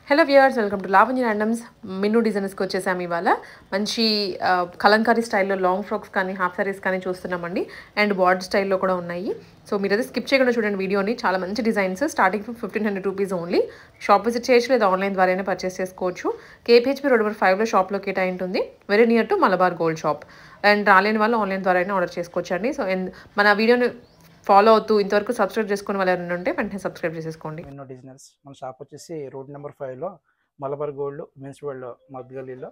Hello viewers, welcome to Lavanya randoms. Minnu డిజైన్స్కి వచ్చేసాము ఇవాళ. మంచి కలంకారీ స్టైల్లో లాంగ్ ఫ్రాక్స్ కానీ హాఫ్ సారీస్ కానీ చూస్తున్నామండి. అండ్ బార్డర్ స్టైల్లో కూడా ఉన్నాయి. సో మీరైతే స్కిప్ చేయకుండా చూడండి వీడియోని. చాలా మంచి designs, starting 1500 rupees only. Shop visit చేయొచ్చు లేదా ఆన్లైన్ ద్వారానే పర్చేస్ చేసుకోవచ్చు. కేపీహెచ్పీ రోడ్ నెంబర్ 5లో షాప్ లొకేట్ అయి ఉంటుంది. Very near to Malabar gold shop. And రాలేని వాళ్ళు ఆన్లైన్ ద్వారా ఆర్డర్ చేసుకోవచ్చు అండి. సో మన వీడియోని ఫాలో అవుతూ ఇంతవరకు సబ్స్క్రైబ్ చేసుకుని వాళ్ళు ఎవరైనా ఉంటే వెంటనే సబ్స్క్రైబ్ చేసేసుకోండి. మిన్ను డిజైనర్స్ మన షాప్ వచ్చేసి రోడ్ నెంబర్ 5లో మలబార్ గోల్డ్ మెన్స్ వరల్డ్ మద్ గల్లీలో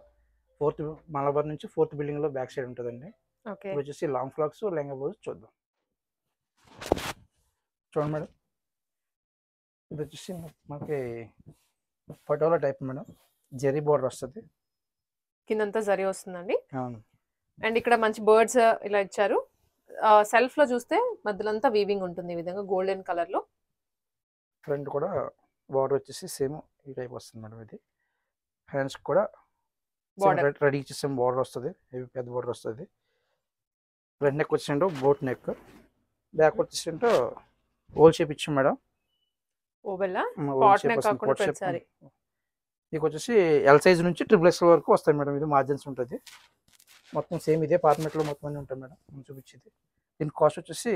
4th మలబార్ నుంచి 4th బిల్డింగ్లో బ్యాక్ సైడ్ ఉంటుందండి. ఇప్పుడు వచ్చేసి లాంగ్ ఫ్రాక్స్ లెహంగా బ్లౌజ్ చూద్దాం. చూడండి మేడం, ఇది వచ్చేసి మనకి patola type madam, zari border వస్తుంది, కిందంతా జరీ వస్తుందండి. అవును. అండ్ ఇక్కడ మంచి బర్డ్స్ ఇలా ఇచ్చారు. సెల్ఫ్ లో చూస్తే మధ్యలో అంతా వీవింగ్ ఉంటుంది ఈ విధంగా గోల్డెన్ కలర్ లో. ఫ్రంట్ కూడా బోర్డర్ వచ్చేసి సేమ్ ఈ టైప్ వస్తుంది మేడం. ఇది హ్యాండ్స్ కూడా రెడీ చేసే బోర్డర్ వస్తుంది, ఇవి పెద్ద బోర్డర్ వస్తుంది. ఫ్రంట్ నెక్ వచ్చేసింటో బోట్ నెక్, బ్యాక్ వచ్చేసింటో ఓల్ షేప్ ఇచ్చాం మేడం. మీకు వచ్చేసి ఎల్ సైజ్ నుంచి XXL వరకు వస్తాయి మేడం. ఇది మార్జిన్స్ ఉంటుంది మొత్తం సేమ్ ఇదే పార్ట్మెంట్లో మొత్తం అన్నీ ఉంటాయి మేడం. మనం చూపించేది దీని కాస్ట్ వచ్చేసి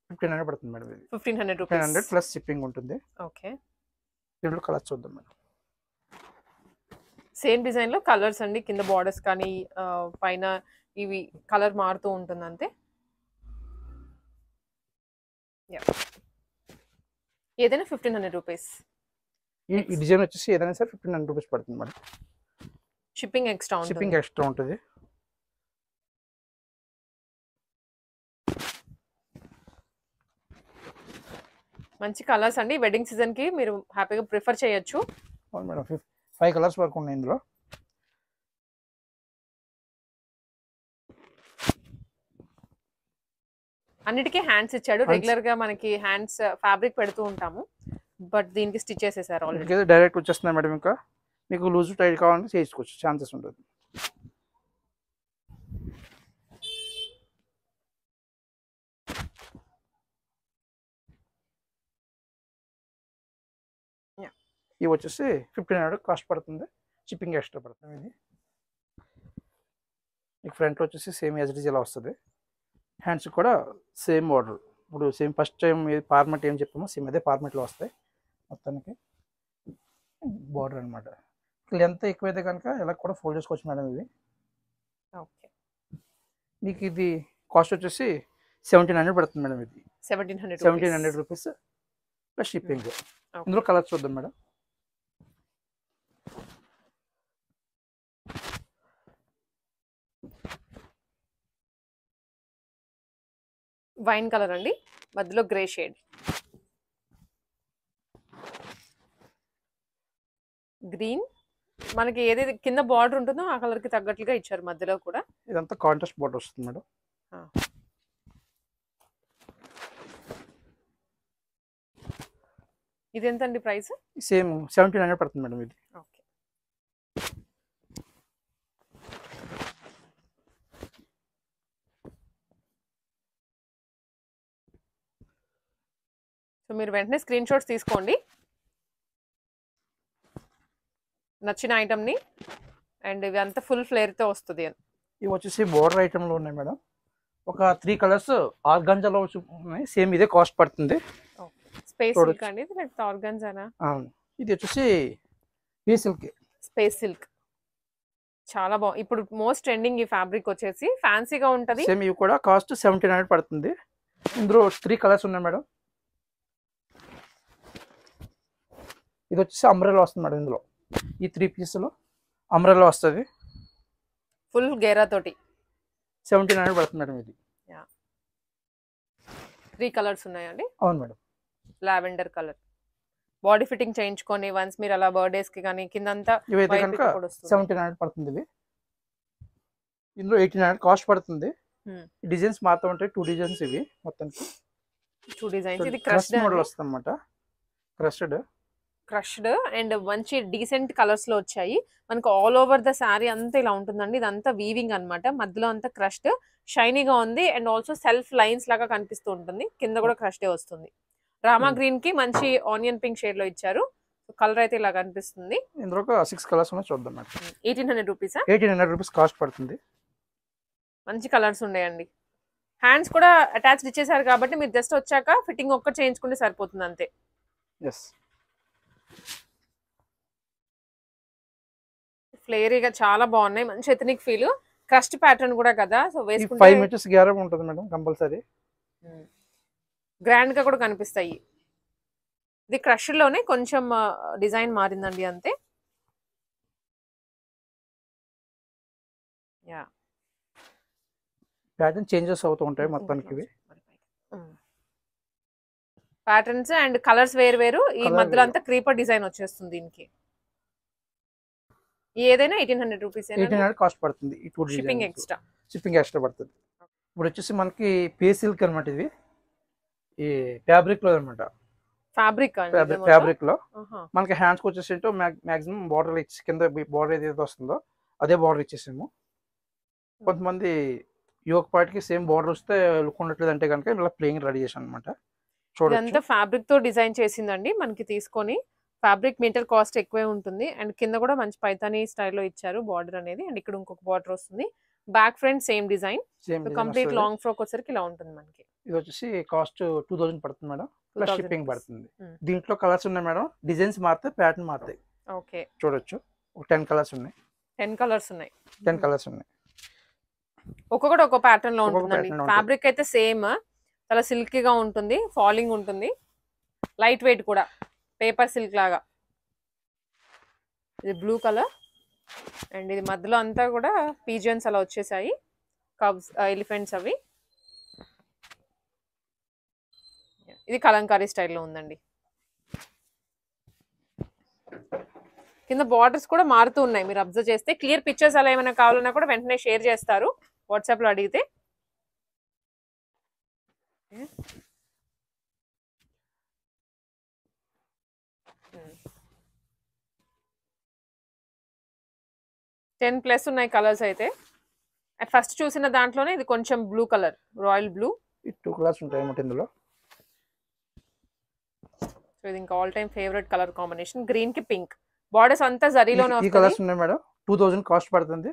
1500 పడుతుంది మేడం. ఇది 1500 ప్లస్ షిప్పింగ్ ఉంటుంది. ఓకే, దీంట్లో కలర్స్ చూద్దాం మేడం. సేమ్ డిజైన్ లో కలర్స్ అండి. కింద బార్డర్స్ కానీ పైన ఇవి కలర్ మారుతూ ఉంటుంది అంతే. ఏదైనా 1500 రూపీస్. ఈ డిజైన్ వచ్చేసి ఏదైనా సరే 1500 రూపీస్ పడుతుంది మేడం. షిప్పింగ్ ఎక్స్ట్రా ఉంటుంది. మంచి కలర్స్ అండి. వెడ్డింగ్ సీజన్ కి మీరు హ్యాపీగా ప్రిఫర్ చేయొచ్చు. అవును మేడం, 5 కలర్స్ వరకు ఉన్నాయి ఇందులో. అన్నిటికీ హ్యాండ్స్ ఇచ్చాడు. రెగ్యులర్ గా మనకి హ్యాండ్స్ ఫ్యాబ్రిక్ పెడుతూ ఉంటాము, బట్ దీనికి స్టిచ్ చేసేసారు ఆల్రెడీ. డైరెక్ట్ వచ్చేస్తున్నాయి మేడం. ఇంకా మీకు లూజ్ టైట్ కావాలంటే చేసుకోవచ్చు, ఛాన్సెస్ ఉంటుంది. ఇవి వచ్చేసి 1500 కాస్ట్ పడుతుంది, షిప్పింగ్ ఎక్స్ట్రా పడుతుంది. ఇది మీకు ఫ్రంట్లో వచ్చేసి సేమ్ యాజ్ ఇలా వస్తుంది. హ్యాండ్స్ కూడా సేమ్ బార్డర్. ఇప్పుడు సేమ్ ఫస్ట్ టైం ఫార్మెట్ ఏం చెప్పామో సేమ్ అదే ఫార్మెట్లో వస్తాయి మొత్తానికి. బార్డర్ అనమాట. లెంత్ ఎక్కువైతే కనుక ఇలా కూడా ఫోల్డ్ చేసుకోవచ్చు మేడం. ఇవి ఓకే, మీకు ఇది కాస్ట్ వచ్చేసి 1700 పడుతుంది మేడం. ఇది 1700 రూపీస్ ప్లస్ షిప్పింగ్. ఇందులో కలర్స్ చూద్దాం మేడం. వైన్ కలర్ అండి, మధ్యలో గ్రే షేడ్. గ్రీన్ మనకి ఏదైతే కింద బార్డర్ ఉంటుందో ఆ కలర్ కి తగ్గట్లుగా ఇచ్చారు మధ్యలో కూడా. ఇదంతా కాంట్రాస్ట్ బార్డర్ వస్తుంది మేడం. ఇది ఎంత అండి ప్రైస్? సేమ్ 1700 పడుతుంది మేడం. ఇది ఓకే. సో మీరు వెంటనే స్క్రీన్ షాట్స్ తీసుకోండి నచ్చిన ఐటమ్ని. అండ్ ఇవి అంతా ఫుల్ ఫ్లేర్తో వస్తుంది. ఇవి వచ్చేసి బోర్డర్ ఐటెంలో ఉన్నాయి మేడం. ఒక 3 కలర్స్ ఆర్గాంజాలో ఉన్నాయి. సేమ్ ఇదే కాస్ట్ పడుతుంది. స్పేస్ సిల్క్ అండి, ఇది ఆర్గాంజానా? అవును. ఇది వచ్చేసి స్పేస్ సిల్క్. స్పేస్ సిల్క్ చాలా బాగుంది. ఇప్పుడు మోస్ట్ ట్రెండింగ్ ఈ ఫ్యాబ్రిక్ వచ్చేసి ఫ్యాన్సీగా ఉంటుంది. సేమ్ ఇవి కూడా కాస్ట్ 1700 పడుతుంది. ఇందులో 3 కలర్స్ ఉన్నాయి మేడం. ఇది వచ్చేసి అంబ్రెల్లా వస్తుంది మేడం. ఇందులో ఈ 3 పీసులు అంబ్రెల్లా వస్తుంది, ఫుల్ గేరా తోటి. 1700 పడుతుంది మేడం. ఇది 3 కలర్స్ ఉన్నాయండి. అవును madam. Lavender colour. Body fitting చేయించుకొని వన్స్ మీరు అలా బర్త్డేస్ కి కానీ కిందంతా ఇవైతే కనుక 1700 పడుతుంది. ఇవి ఇందులో 1800 కాస్ట్ పడుతుంది. డిజైన్స్ మాత్రం ఉంటాయి, 2 డిజైన్స్ ఇవి మొత్తానికి. 2 డిజైన్స్. ఇది క్రష్డ్ మోడల్ వస్తుంది అన్నమాట. క్రష్డ్ అండ్ మంచి డీసెంట్ కలర్స్ లో వచ్చాయి మనకు. ఆల్ ఓవర్ ద శారీ అంతా ఇలా ఉంటుందండి. ఇదంతా వీవింగ్ అనమాట. మధ్యలో అంతా క్రష్డ్ షైనీగా ఉంది. అండ్ ఆల్సో సెల్ఫ్ లైన్స్ లాగా కనిపిస్తూ ఉంటుంది. కింద కూడా క్రష్డే వస్తుంది. రామా గ్రీన్ కి మంచి ఆనియన్ పింక్ షేడ్ లో ఇచ్చారు. కలర్ అయితే ఇలా కనిపిస్తుంది. ఇందులో ఒక 6 కలర్స్ ఉన్నాయి, చూద్దాం మేడం. 1800 రూపీసా? 1800 రూపీస్ కాస్ట్ పడుతుంది. మంచి కలర్స్ ఉన్నాయండి. హ్యాండ్స్ కూడా అటాచ్డ్ ఇచ్చేసారు కాబట్టి మీరు జస్ట్ వచ్చాక ఫిట్టింగ్ ఒక్కటి చేయించుకుంటే సరిపోతుంది అంతే. ఎస్, ఫ్లేరీగా చాలా బాగున్నాయి, మంచి ఎథనిక్ ఫీల్, క్రస్ట్ ప్యాటర్న్ కూడా కదా. సో 5 వేసుకుంటే మీటర్స్ గ్యాప్ ఉంటుంది మేడం కంపల్సరీ. గ్రాండ్ గా కూడా కనిపిస్తాయి. ఇది క్రష్ లోనే కొంచెం డిజైన్ మారిందండి అంతే. యా, ప్యాటర్న్ చేంజెస్ అవుతూ ఉంటాయి మొత్తానికి. ఇవి ప్యాటర్న్స్ అండ్ కలర్స్ వేరు వేరు. ఈ Colour మధ్యలో వేరు. అంతా క్రీపర్ డిజైన్ వచ్చేస్తుంది దీనికి. ఏదైనా 1800 రూపీస్. 1800 కాస్ట్ పడుతుంది. ఈ 2 shipping designs extra. Shipping extra పడుతుంది. ఇప్పుడు వచ్చేసి మనకి పే సిల్క్ అనమాట. ఇది ఈ ఫ్యాబ్రిక్ లో అనమాట. ఫ్యాబ్రిక్ ఫ్యాబ్రిక్ లో మనకి హ్యాండ్స్ కి వచ్చేసి మాక్సిమం బార్డర్ ఇచ్చి కింద బార్డర్ ఏదైతే వస్తుందో అదే బార్డర్ ఇచ్చేసాము. కొంతమంది యోక్ పార్ట్ కి సేమ్ బార్డర్ వస్తే లుక్ ఉండట్లేదు అంటే కనుక ఇలా ప్లేయింగ్ రెడీ చేసాను అనమాట. చూడండి, ఇదంతా ఫ్యాబ్రిక్ తో డిజైన్ చేసిందండి. మనకి తీసుకొని ఫ్యాబ్రిక్ మీటర్ కాస్ట్ ఎక్కువే ఉంటుంది. అండ్ కింద కూడా మంచి పైతానీ స్టైల్లో ఇచ్చారు బార్డర్ అనేది. అండ్ ఇక్కడ ఇంకొక బార్డర్ వస్తుంది. Back front same design. Complete long frock వచ్చరికి ఇలా ఉంటుంది మనకి. ఇది వచ్చేసి కాస్ట్ 2000 పడుతుంది మేడం, ప్లస్ షిప్పింగ్ పడుతుంది. దీంట్లో కలర్స్ ఉన్నాయి మేడం, డిజైన్స్ మారితే ప్యాటర్న్ మారుతాయి. ఓకే, చూడొచ్చు, ఒక 10 కలర్స్ ఉన్నాయి. 10 కలర్స్ ఉన్నాయి. 10 కలర్స్ ఉన్నాయి. ఒక్కొక్కటి ఒక్కో ప్యాటర్న్ లో ఒక్కొక్క ఉంటుందండి. pattern లో ఫ్యాబ్రిక్ అయితే సేమ్, చాలా సిల్కీగా ఉంటుంది, ఫాలింగ్ ఉంటుంది, లైట్ వెయిట్ కూడా, పేపర్ సిల్క్ లాగా. ఇది బ్లూ కలర్ అండ్ ఇది మధ్యలో అంతా కూడా పీజియన్స్ అలా వచ్చేసాయి, కబ్స్ ఎలిఫెంట్స్ అవి. ఇది కలంకారీ స్టైల్లో ఉందండి. కింద బార్డర్స్ కూడా మారుతూ ఉన్నాయి, మీరు అబ్జర్వ్ చేస్తే. క్లియర్ పిక్చర్స్ అలా ఏమైనా కావాలన్నా కూడా వెంటనే షేర్ చేస్తారు వాట్సాప్ లో అడిగితే. టెన్ ప్లస్ ఉన్నాయి కలర్స్ అయితే. ఫస్ట్ చూసిన దాంట్లోనే ఇది కొంచెం blue colour, royal blue. 2 colours ఉంటాయి అన్నమాట ఇందులో. సో ఇది ఇంకా all time favourite colour combination, green కి పింక్. బార్డర్స్ అంతా జరీలోనే ఈ కలర్స్ ఉన్నాయి మేడం. 2000 కాస్ట్ పడుతుంది,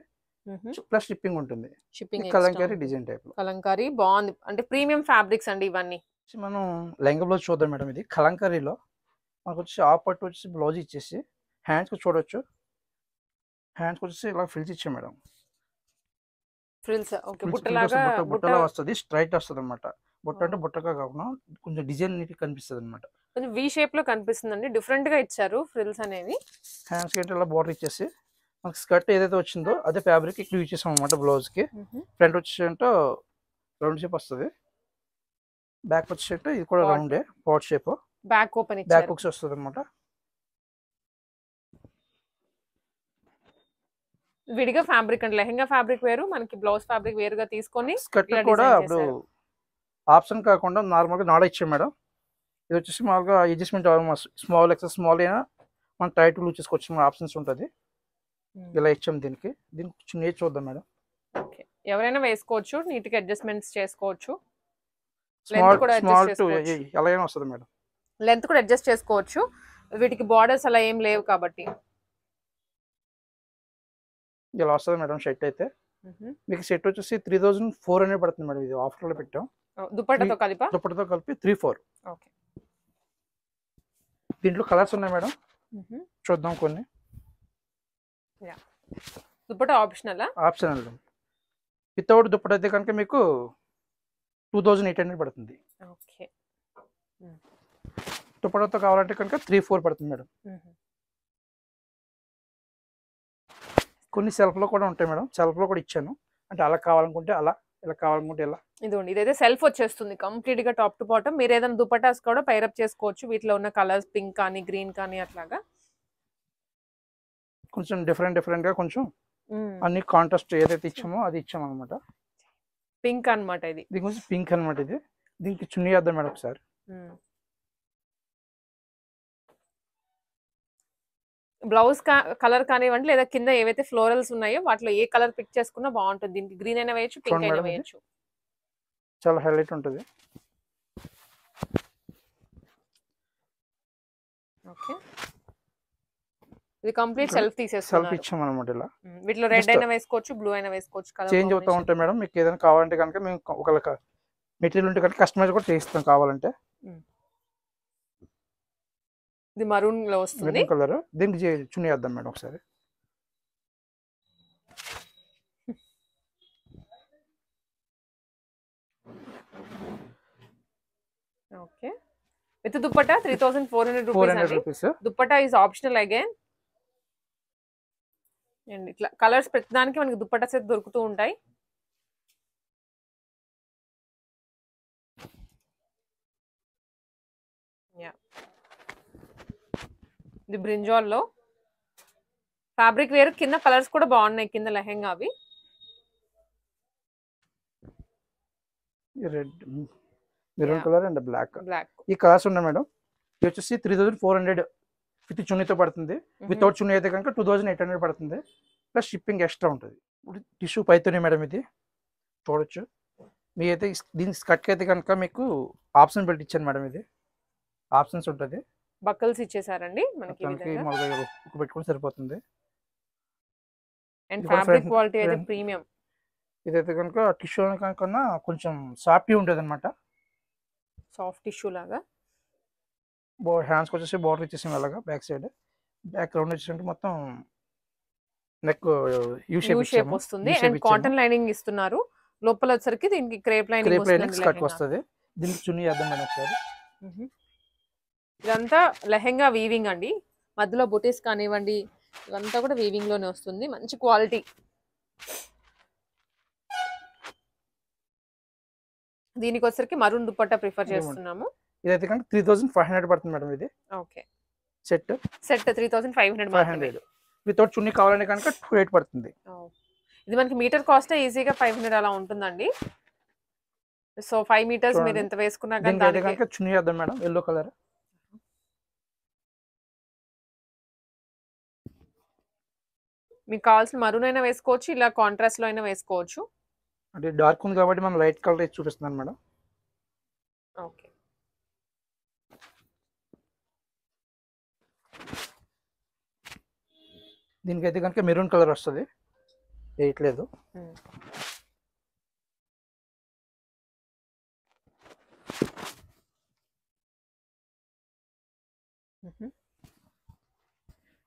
ప్లస్ షిప్పింగ్ ఉంటుంది. షిప్పింగ్ కలంకారీ డిజైన్ టైప్ లో. కలంకారీ బాగుంది, అంటే ప్రీమియం ఫ్యాబ్రిక్స్ అండి ఇవన్నీ. మనం లెహంగా బ్లౌజ్ చూద్దాం మేడం. ఇది కలంకారీలో మనకు వచ్చి ఆ పట్టు వచ్చేసి బ్లౌజ్ ఇచ్చేసి హ్యాండ్స్ కి చూడొచ్చు. హ్యాండ్స్ వచ్చేసి ఇలా ఫ్రిల్స్ ఇచ్చాం మేడం. ఫ్రిల్స్ ఓకే, బుట్టలా వస్తుంది, స్ట్రైట్ వస్తుంది అనమాట. బుట్ట అంటే బుట్టగా కాకుండా కొంచెం డిజైన్ నీట్ కనిపిస్తుంది అనమాట. కొంచెం వి షేప్ లో కనిపిస్తుందండి, డిఫరెంట్ గా ఇచ్చారు ఫ్రిల్స్ అనేవి. హ్యాండ్స్ కి ఇలా బార్డర్ ఇచ్చేసి మనకి స్కర్ట్ ఏదైతే వచ్చిందో అదే ఫ్యాబ్రిక్ ఇక్కడ యూజ్ చేసాం అనమాట. బ్లౌజ్ కి ఫ్రంట్ వచ్చేసి రౌండ్ షేప్ వస్తుంది, బ్యాక్ వచ్చేసి ఇది కూడా రౌండే pot shape. Back open back hooks వస్తుంది అనమాట. విడిగా ఫ్యాబ్రిక్ అంటే లెహంగా ఫ్యాబ్రిక్ వేరు, మనకి బ్లౌజ్ ఫ్యాబ్రిక్ వేరుగా తీసుకొని స్కర్ట్ కూడా ఇప్పుడు ఆప్షన్ కాకుండా నార్మల్ గా నాడ ఇచ్చాం మేడం. ఇది వచ్చేసి మామూలుగా అడ్జస్ట్మెంట్ స్మాల్ ఎక్సెస్ స్మాల్ అయినా మనం టైట్ లూజ్ చేసుకోవచ్చు, ఆప్షన్స్ ఉంటుంది. ఇలా ఇచ్చాం దీనికి. దీనికి చిన్న చూద్దాం మేడం. ఓకే, ఎవరైనా వేసుకోవచ్చు, నీట్ గా అడ్జస్ట్మెంట్స్ చేసుకోవచ్చు. స్మాల్ టు ఎలా అయినా వస్తుంది మేడం. లెంత్ కూడా అడ్జస్ట్ చేసుకోవచ్చు, వీటికి బార్డర్స్ అలా ఏం లేవు కాబట్టి. ఇలా వస్తుంది మేడం షర్ట్ అయితే. మీకు సెట్ వచ్చేసి 3400 పడుతుంది మేడం. ఇది ఆఫర్ లో పెట్టాం. దుపట్టాతో కలిపి 3400. ఓకే, దీంట్లో కలర్స్ ఉన్నాయి మేడం, చూద్దాం కొన్ని. దుపట్టా ఆప్షనల్. వితౌట్ దుపట్టా అయితే కనుక మీకు 2800 పడుతుంది. ఓకే, దుపట్టాతో కావాలంటే కనుక 3400 పడుతుంది మేడం. కొన్ని సెల్ఫ్ లో కూడా ఉంటాయి మేడం, సెల్ఫ్ లో కూడా ఇచ్చాను. అంటే అలా కావాలనుకుంటే అలా, ఇలా కావాలనుకుంటే ఇలా. ఇదిగోండి, ఇదైతే సెల్ఫ్ వచ్చేస్తుంది కంప్లీట్ గా టాప్ టు బాటమ్. మీరు ఏదైనా దుపట్టాస్ కూడా పైరప్ చేసుకోవచ్చు, వీటిలో ఉన్న కలర్స్ పింక్ కానీ గ్రీన్ కానీ అట్లాగా. కొంచెం డిఫరెంట్ గా కొంచెం అన్ని కాంట్రాస్ట్ ఏదైతే ఇచ్చామో అది ఇచ్చాము అనమాట. పింక్ అనమాట ఇది. దీని గురించి పింక్ అనమాట. ఇది దీనికి చున్నీ వేద్దాం మేడం ఒకసారి. బ్లౌజ్ కలర్ కానివ్వండి, లేదా కింద ఏవైతే ఫ్లోరల్స్ ఉన్నాయో వాటిలో ఏ కలర్ పిక్ చేసుకున్నా బాగుంటుంది. దీనికి గ్రీన్ అయినా వేయచ్చు, పింక్ అయినా వేయచ్చు. చాలా హైలైట్ ఉంటుంది. ఓకే, ఇది కంప్లీట్ సెల్ఫ్ సెల్ఫ్ తీసేస్తున్నారు. ఇచ్చాం అనమాట. ఇలా వీటిలో రెడ్ జస్ట్ అయినా వేసుకోవచ్చు, బ్లూ అయినా వేసుకోవచ్చు. కలర్ చేంజ్ అవుతూ ఉంటాయి మేడం. మీకు ఏదైనా కావాలంటే కనుక మేము ఒకళ్ళ మెటీరియల్ ఉంటే కనుక కస్టమైజ్ కూడా చేయిస్తాం కావాలంటే. ఇది మరూన్ లో వస్తుంది, మెరూన్ కలర్. దీనికి చున్నీ వేద్దాం మేడం ఒకసారి. Okay. With dupatta 3400 rupees. Dupatta is optional again. And ఇట్లా కలర్స్ ప్రతిదానికి మనకి దుపట్టా సెట్ దొరుకుతూ ఉంటాయి. ఇది బ్రింజాల్ లో ఫ్యాబ్రిక్ వేర్. కింద కలర్స్ కూడా బాగున్నాయి, కింద లెహెంగా అవి. Red, maroon colour and black. Black ఈ కలర్స్ ఉన్నాయి మేడం. ఇది వచ్చేసి 3400 విత్ చున్నీతో పడుతుంది. వితౌట్ చున్నీ అయితే కనుక 2800 పడుతుంది. ప్లస్ షిప్పింగ్ ఎక్స్ట్రా ఉంటుంది. టిష్యూ పైతోనే మేడం ఇది చూడొచ్చు. మీ అయితే దీనికి స్కర్ట్కి అయితే కనుక మీకు ఆప్షన్ బెల్ట్ ఇచ్చాను మేడం. ఇది ఆప్షన్స్ ఉంటుంది. బక్కల్స్ ఇచ్చేసారండి మనకి. పెట్టుకుని సరిపోతుంది. అండ్ ఫ్యాబ్రిక్ క్వాలిటీ అయితే ప్రీమియం. ఇదైతే కనుక టిష్యూ కనుక కొంచెం సాఫ్టీ ఉంటుంది అనమాట. సాఫ్ట్ టిష్యూ లాగా. హ్యాండ్స్కి వచ్చేసి బార్డర్ ఇచ్చేసాం అలాగా. బ్యాక్ సైడ్ బ్యాక్ రౌండ్ వచ్చేసి మొత్తం నెక్ యూ షేప్ వస్తుంది. అండ్ కాటన్ లైనింగ్ ఇస్తున్నారు. లోపల వచ్చరికి దీనికి క్రేప్ లైనింగ్ స్కర్ట్ వస్తుంది. దీనికి చున్నీ వేద్దాం మేడం ఒకసారి. ఇదంతా లెహెంగా వీవింగ్ అండి. మధ్యలో బొటీస్ కానివ్వండి, ఇదంతా కూడా వీవింగ్ లోనే వస్తుంది. మంచి క్వాలిటీ. దీనికి వచ్చరికి మరూన్ దుపట్టా ప్రిఫర్ చేస్తున్నాము. ఇదైతే కనుక 3500 పడుతుంది మేడం. ఇది ఓకే. సెట్ 3500 వితౌట్ చున్నీ కావాలంటే కనుక 2800 పడుతుంది. ఇది మనకి మీటర్ కాస్ట్ ఈజీగా 500 అలా ఉంటుందండి. సో 5 మీటర్స్ మీరు ఎంత వేసుకున్నా కనుక చున్నీ వేద్దాం మేడం. Yellow colour. మీకు కావాల్సిన మరూన్ అయినా వేసుకోవచ్చు, ఇలా కాంట్రాస్ట్ లో అయినా వేసుకోవచ్చు. అంటే డార్క్ ఉంది కాబట్టి మనం లైట్ కలర్ వేసి చూపిస్తున్నాను మేడం. ఓకే. దీనికైతే కనుక మెరూన్ కలర్ వస్తుంది. వేయట్లేదు.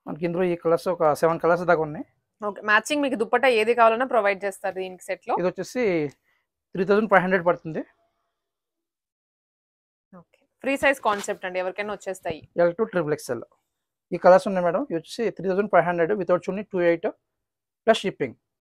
మనకి ఇందులో ఈ కలర్స్ ఒక 7 కలర్స్ దాకా ఉన్నాయి. ఓకే. మ్యాచింగ్ మీకు దుపట్టా ఏది కావాలన్నా ప్రొవైడ్ చేస్తారు దీనికి సెట్ లో. ఇది వచ్చేసి 3500 పడుతుంది. ఓకే. ఫ్రీ సైజ్ కాన్సెప్ట్ అండి, ఎవరికైనా వచ్చేస్తాయి. L to XXL. ఈ కలర్స్ ఉన్నాయి మేడం. ఇది వచ్చేసి 3500 వితౌట్ చున్నీ 28 ప్లస్ షిప్పింగ్.